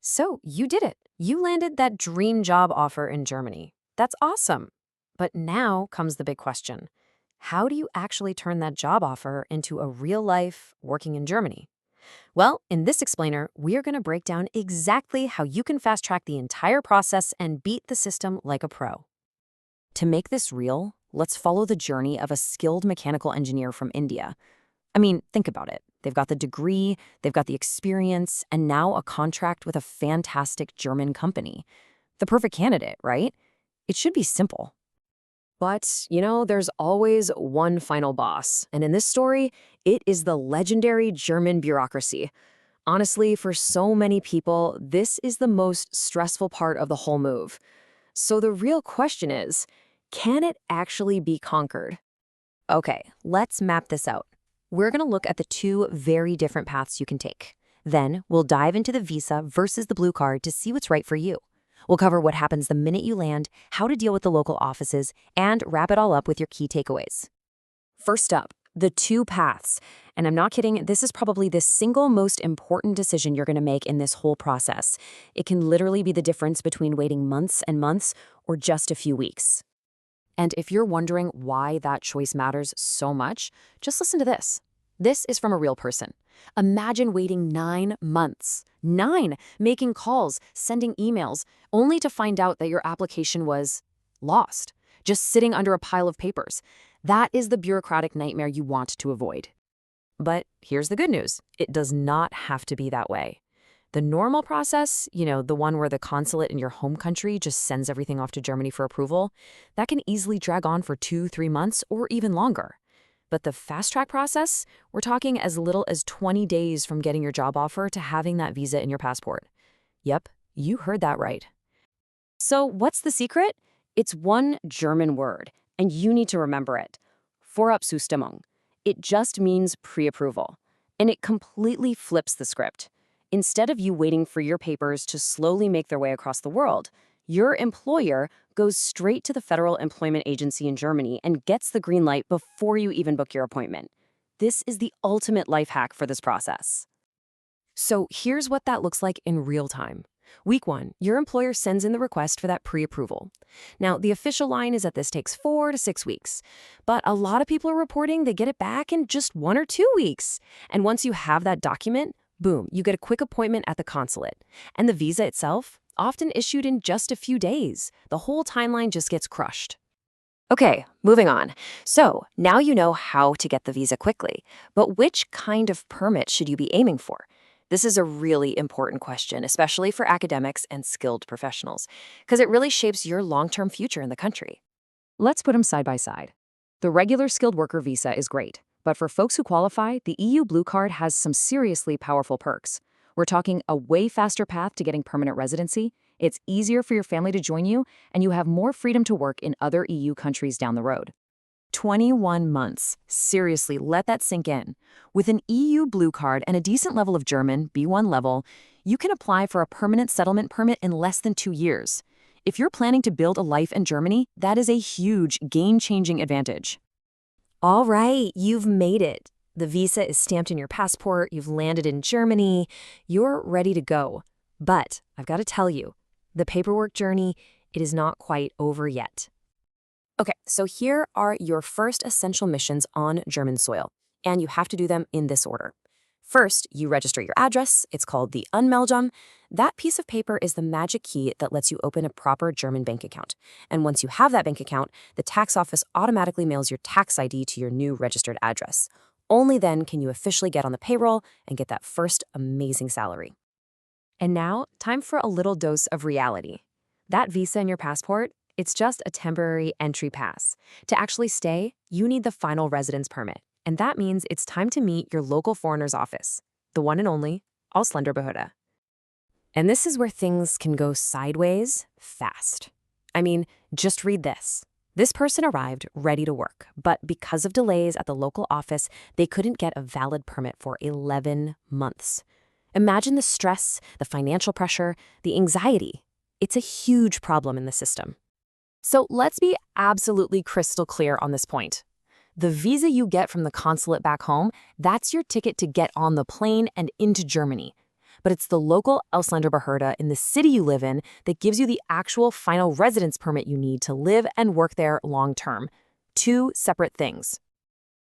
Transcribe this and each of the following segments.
So you did it. You landed that dream job offer in Germany. That's awesome. But now comes the big question. How do you actually turn that job offer into a real life working in Germany? Well, in this explainer, we're going to break down exactly how you can fast track the entire process and beat the system like a pro. To make this real, let's follow the journey of a skilled mechanical engineer from India. I mean, think about it. They've got the degree, they've got the experience, and now a contract with a fantastic German company. The perfect candidate, right? It should be simple. But, there's always one final boss. And in this story, it is the legendary German bureaucracy. Honestly, for so many people, this is the most stressful part of the whole move. So the real question is, can it actually be conquered? Okay, let's map this out. We're going to look at the two very different paths you can take. Then we'll dive into the visa versus the blue card to see what's right for you. We'll cover what happens the minute you land, how to deal with the local offices, and wrap it all up with your key takeaways. First up, the two paths. And I'm not kidding, this is probably the single most important decision you're going to make in this whole process. It can literally be the difference between waiting months and months or just a few weeks. And if you're wondering why that choice matters so much, just listen to this. This is from a real person. Imagine waiting 9 months. 9! Making calls, sending emails, only to find out that your application was lost, just sitting under a pile of papers. That is the bureaucratic nightmare you want to avoid. But here's the good news. It does not have to be that way. The normal process, the one where the consulate in your home country just sends everything off to Germany for approval, that can easily drag on for 2-3 months or even longer. But the fast-track process, we're talking as little as 20 days from getting your job offer to having that visa in your passport. Yep, you heard that right. So what's the secret? It's one German word, and you need to remember it. Vorabzustimmung. It just means pre-approval, and it completely flips the script. Instead of you waiting for your papers to slowly make their way across the world, your employer goes straight to the Federal Employment Agency in Germany and gets the green light before you even book your appointment. This is the ultimate life hack for this process. So here's what that looks like in real time. Week 1, your employer sends in the request for that pre-approval. Now, the official line is that this takes 4 to 6 weeks, but a lot of people are reporting they get it back in just 1 or 2 weeks. And once you have that document, boom, you get a quick appointment at the consulate. And the visa itself, often issued in just a few days. The whole timeline just gets crushed. Okay, moving on. So now you know how to get the visa quickly, but which kind of permit should you be aiming for? This is a really important question, especially for academics and skilled professionals, because it really shapes your long-term future in the country. Let's put them side by side. The regular skilled worker visa is great, but for folks who qualify, the EU Blue Card has some seriously powerful perks. We're talking a way faster path to getting permanent residency, it's easier for your family to join you, and you have more freedom to work in other EU countries down the road. 21 months. Seriously, let that sink in. With an EU Blue Card and a decent level of German, B1 level, you can apply for a permanent settlement permit in less than 2 years. If you're planning to build a life in Germany, that is a huge, game-changing advantage. All right, you've made it. The visa is stamped in your passport, you've landed in Germany, you're ready to go. But I've got to tell you, the paperwork journey, it is not quite over yet. Okay, so here are your first essential missions on German soil, and you have to do them in this order. First, you register your address. It's called the Anmeldung. That piece of paper is the magic key that lets you open a proper German bank account. And once you have that bank account, the tax office automatically mails your tax ID to your new registered address. Only then can you officially get on the payroll and get that first amazing salary. And now, time for a little dose of reality. That visa in your passport, it's just a temporary entry pass. To actually stay, you need the final residence permit. And that means it's time to meet your local foreigner's office, the one and only Ausländerbehörde. And this is where things can go sideways fast. I mean, just read this. This person arrived ready to work, but because of delays at the local office, they couldn't get a valid permit for 11 months. Imagine the stress, the financial pressure, the anxiety. It's a huge problem in the system. So let's be absolutely crystal clear on this point. The visa you get from the consulate back home, that's your ticket to get on the plane and into Germany. but it's the local Ausländerbehörde in the city you live in that gives you the actual final residence permit you need to live and work there long term. Two separate things.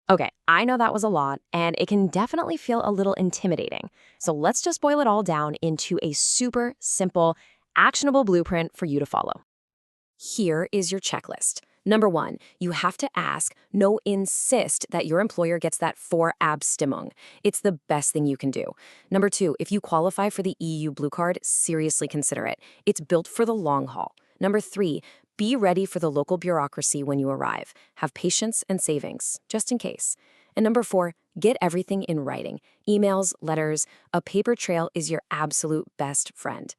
Okay, I know that was a lot, and it can definitely feel a little intimidating. So let's just boil it all down into a super simple, actionable blueprint for you to follow. Here is your checklist. Number 1, you have to ask, no, insist that your employer gets that Vorabstimmung. It's the best thing you can do. Number 2, if you qualify for the EU Blue Card, seriously consider it. It's built for the long haul. Number 3, be ready for the local bureaucracy when you arrive. Have patience and savings, just in case. And number 4, get everything in writing. Emails, letters, a paper trail is your absolute best friend.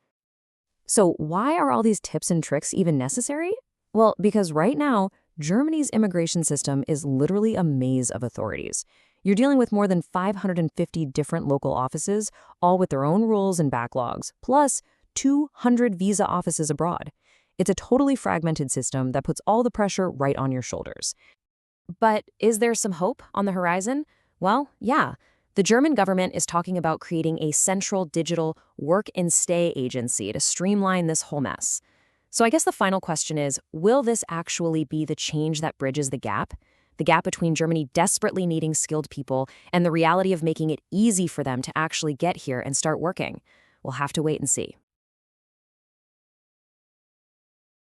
So why are all these tips and tricks even necessary? Well, because right now, Germany's immigration system is literally a maze of authorities. You're dealing with more than 550 different local offices, all with their own rules and backlogs, plus 200 visa offices abroad. It's a totally fragmented system that puts all the pressure right on your shoulders. But is there some hope on the horizon? Well, yeah. The German government is talking about creating a central digital work and stay agency to streamline this whole mess. So I guess the final question is, will this actually be the change that bridges the gap? The gap between Germany desperately needing skilled people and the reality of making it easy for them to actually get here and start working? We'll have to wait and see.